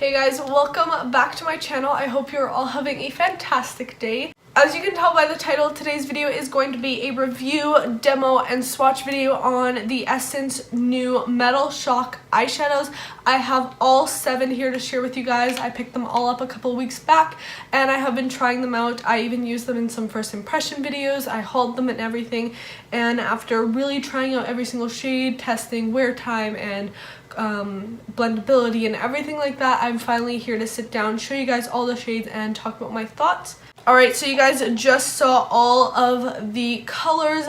Hey guys, welcome back to my channel. I hope you're all having a fantastic day. As you can tell by the title, today's video is going to be a review, demo, and swatch video on the Essence new Metal Shock eyeshadows. I have all 7 here to share with you guys. I picked them all up a couple weeks back and I have been trying them out. I even used them in some first impression videos. I hauled them and everything, and after really trying out every single shade, testing wear time and blendability and everything like that, I'm finally here to sit down, show you guys all the shades and talk about my thoughts. Alright, so you guys just saw all of the colors.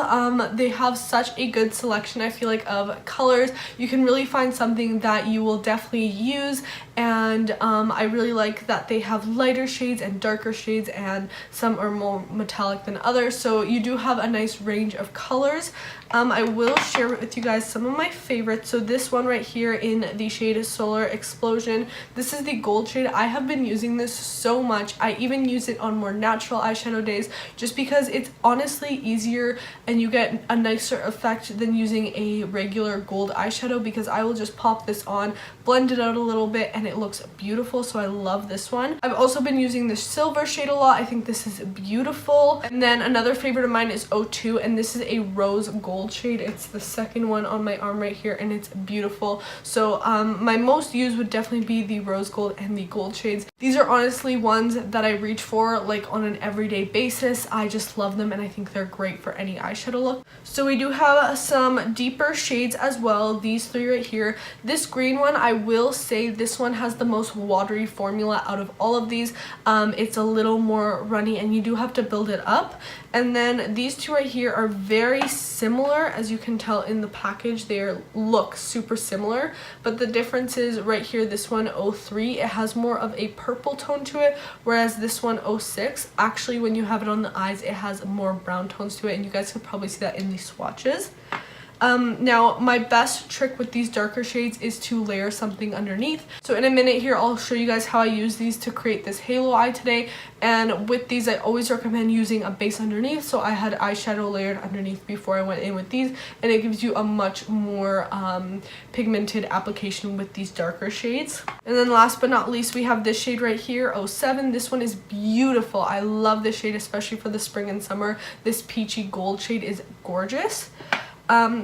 They have such a good selection, I feel like, of colors. You can really find something that you will definitely use, and I really like that they have lighter shades and darker shades, and some are more metallic than others, so you do have a nice range of colors. I will share with you guys some of my favorites. So this one right here in the shade Solar Explosion, this is the gold shade. I have been using this so much. I even use it on more natural eyeshadow days just because it's honestly easier and you get a nicer effect than using a regular gold eyeshadow, because I will just pop this on, blend it out a little bit, and it looks beautiful. So I love this one. I've also been using the silver shade a lot. I think this is beautiful. And then another favorite of mine is O2, and this is a rose gold shade. It's the second one on my arm right here, and it's beautiful. So my most used would definitely be the rose gold and the gold shades. These are honestly ones that I reach for like on an everyday basis. I just love them, and I think they're great for any eyeshadow look. So we do have some deeper shades as well, these 3 right here. This green one, I will say this one has the most watery formula out of all of these. It's a little more runny and you do have to build it up. And then these 2 right here are very similar, as you can tell in the package. They look super similar, but the difference is right here, this one O3, it has more of a purple tone to it, whereas this one O6, actually when you have it on the eyes, it has more brown tones to it, and you guys could probably see that in the swatches. Now my best trick with these darker shades is to layer something underneath. So in a minute here, I'll show you guys how I use these to create this halo eye today. And with these, I always recommend using a base underneath. So I had eyeshadow layered underneath before I went in with these, and it gives you a much more pigmented application with these darker shades. And then last but not least, we have this shade right here, 07. This one is beautiful. I love this shade, especially for the spring and summer. This peachy gold shade is gorgeous.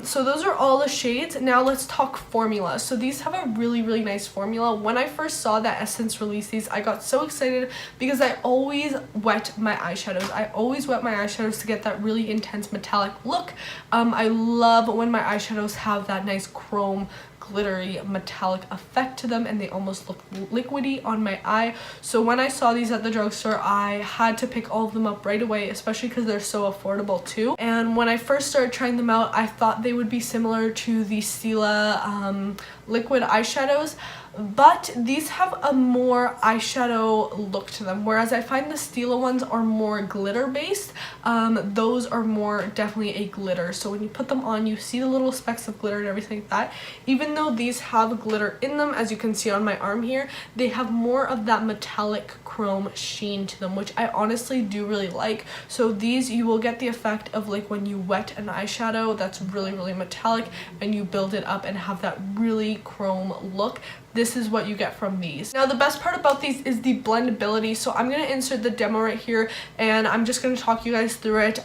So those are all the shades. Now let's talk formula. So these have a really nice formula. When I first saw that Essence release these, I got so excited because I always wet my eyeshadows. I always wet my eyeshadows to get that really intense metallic look. I love when my eyeshadows have that nice chrome, glittery, metallic effect to them, and they almost look liquidy on my eye. So when I saw these at the drugstore, I had to pick all of them up right away, especially because they're so affordable too. And when I first started trying them out, I thought they would be similar to the Stila liquid eyeshadows, but these have a more eyeshadow look to them, whereas I find the Stila ones are more glitter based. Those are more definitely a glitter, so when you put them on, you see the little specks of glitter and everything like that. Even though these have glitter in them, as you can see on my arm here, they have more of that metallic chrome sheen to them, which I honestly do really like. So these, you will get the effect of like when you wet an eyeshadow that's really metallic and you build it up and have that really chrome look. This is what you get from these. Now the best part about these is the blendability. So I'm going to insert the demo right here, and I'm just going to talk you guys through it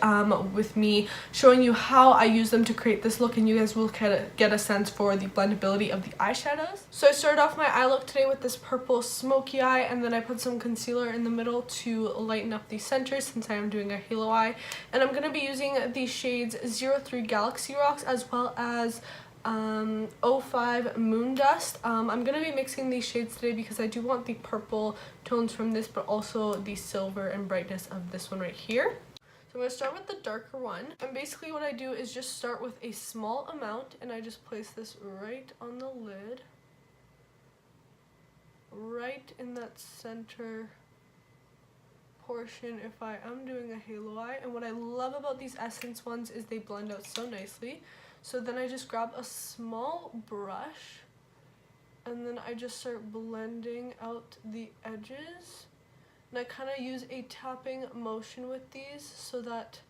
with me showing you how I use them to create this look, and you guys will get a sense for the blendability of the eyeshadows. So I started off my eye look today with this purple smoky eye, and then I put some concealer in the middle to lighten up the center since I am doing a halo eye. And I'm going to be using the shades 03 Galaxy Rocks as well as 05 Moon Dust. I'm going to be mixing these shades today because I do want the purple tones from this, but also the silver and brightness of this one right here. So I'm going to start with the darker one, and basically what I do is just start with a small amount, and I just place this right on the lid, right in that center portion if I am doing a halo eye. And what I love about these Essence ones is they blend out so nicely. So then I just grab a small brush, and then I just start blending out the edges, and I kind of use a tapping motion with these so that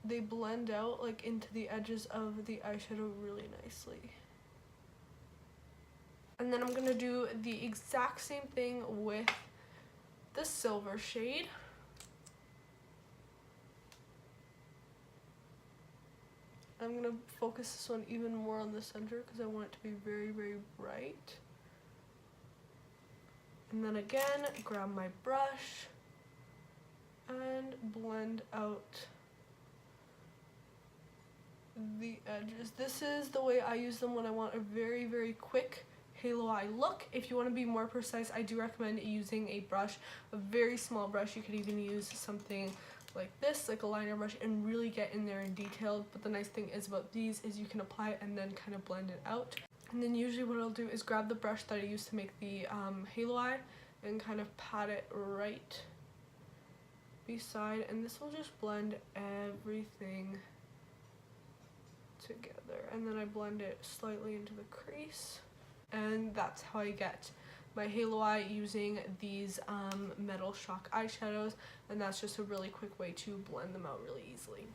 they blend out like into the edges of the eyeshadow really nicely. And then I'm going to do the exact same thing with the silver shade. I'm going to focus this one even more on the center because I want it to be very, very bright. And then again, grab my brush and blend out the edges. This is the way I use them when I want a very, very quick halo eye look. If you want to be more precise, I do recommend using a brush, a very small brush. You could even use something like this, like a liner brush, and really get in there in detail. But the nice thing is about these is you can apply it and then kind of blend it out. And then usually what I'll do is grab the brush that I used to make the halo eye and kind of pat it right beside, and this will just blend everything together. And then I blend it slightly into the crease, and that's how I get my halo eye using these Metal Shock eyeshadows, and that's just a really quick way to blend them out really easily.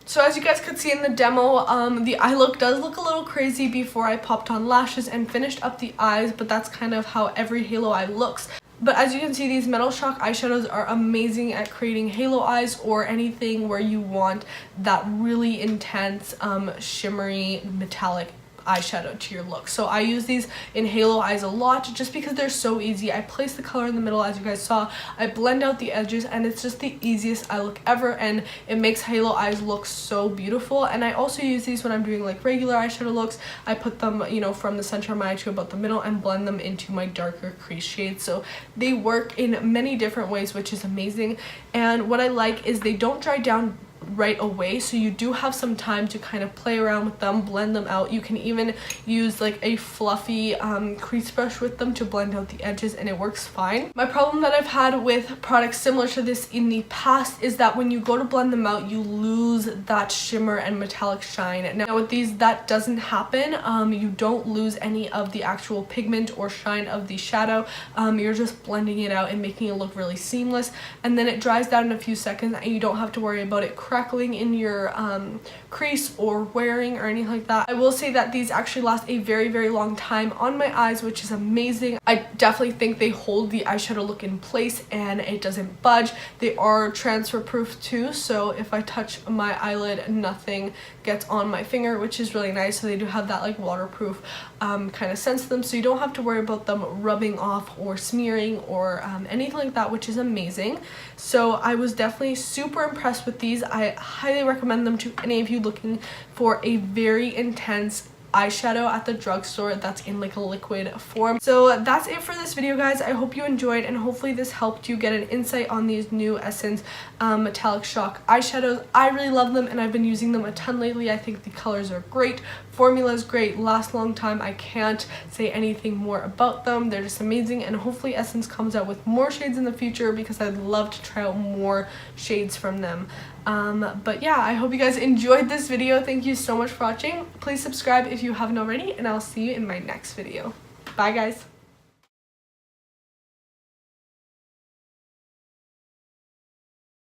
So as you guys could see in the demo, the eye look does look a little crazy before I popped on lashes and finished up the eyes, but that's kind of how every halo eye looks. But as you can see, these Metal Shock eyeshadows are amazing at creating halo eyes or anything where you want that really intense, shimmery, metallic eyeshadow to your look. So I use these in halo eyes a lot just because they're so easy. I place the color in the middle, as you guys saw. I blend out the edges, and it's just the easiest eye look ever, and it makes halo eyes look so beautiful. And I also use these when I'm doing like regular eyeshadow looks. I put them, you know, from the center of my eye to about the middle and blend them into my darker crease shades. So they work in many different ways, which is amazing. And what I like is they don't dry down right away, so you do have some time to kind of play around with them, blend them out. You can even use like a fluffy crease brush with them to blend out the edges, and it works fine. My problem that I've had with products similar to this in the past is that when you go to blend them out, you lose that shimmer and metallic shine. Now with these, that doesn't happen. You don't lose any of the actual pigment or shine of the shadow. You're just blending it out and making it look really seamless, and then it dries down in a few seconds, and you don't have to worry about it crackling in your crease or wearing or anything like that. I will say that these actually last a very, very long time on my eyes, which is amazing. I definitely think they hold the eyeshadow look in place and it doesn't budge. They are transfer proof too, so if I touch my eyelid, nothing gets on my finger, which is really nice. So they do have that like waterproof kind of sense to them, so you don't have to worry about them rubbing off or smearing or anything like that, which is amazing. So I was definitely super impressed with these. I highly recommend them to any of you looking for a very intense eyeshadow at the drugstore that's in like a liquid form. So that's it for this video, guys. I hope you enjoyed, and hopefully this helped you get an insight on these new Essence Metallic Shock eyeshadows. I really love them, and I've been using them a ton lately. I think the colors are great, formula is great, last a long time. I can't say anything more about them. They're just amazing, and hopefully Essence comes out with more shades in the future because I'd love to try out more shades from them. But yeah, I hope you guys enjoyed this video. Thank you so much for watching. Please subscribe if you haven't already, and I'll see you in my next video. Bye, guys.